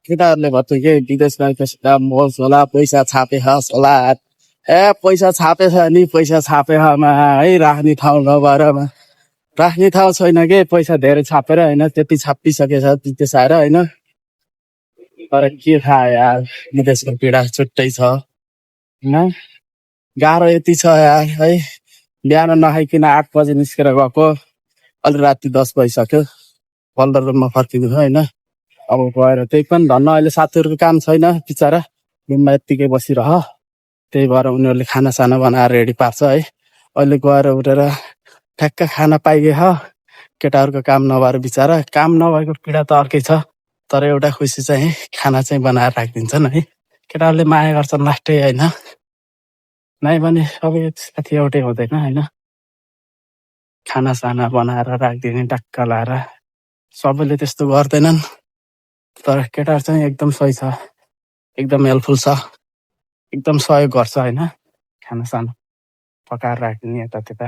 केटाहरूले भन्छ के विदेश गएपछि त मोज होला पैसा छापे हस् होला ए पैसा छापेछ नि पैसा छापेमा है राख्ने ठाउँ नभएरमा राख्ने ठाउँ छैन के पैसा धेरै छापेर होइन त्यति छापिसकेछ विदेश आएर होइन तर के थाहा यार विदेशको पीडा छुट्टै छ होइन गाह्रो यति छ यार है बिहान नखाइकन 8 बजे निस्केर गएको अलि राति 10 भइसक्यो बल्ल रुममा फर्किनु होइन अब गएर त्यही पनि धन्न अहिले साथीहरूको काम छैन बिचरा रुममा यत्तिकै बसिरह त्यही भएर उनीहरूले खानासाना बनाएर रेडी पार्छ है अहिले गएर उठेर ठ्याक्क खाना पाइगयो केटाहरूको काम नभएर बिचरा काम नभएको पीडा त अर्कै छ तर एउटा खुसी चाहिँ खाना चाहिँ बनाएर राखिदिन्छन् है केटाहरूले माया गर्छन् लास्टै होइन नै भने सबै साथी एउटै हुँदैन होइन खानासाना बनाएर राखिदिने टक्क लाएर सबैले त्यस्तो गर्दैनन् तर केटाहरू चाहिँ एकदम सही छ एकदम हेल्पफुल छ एकदम सहयोग गर्छ होइन खानासाना पकाएर राखिदिने यतात्यता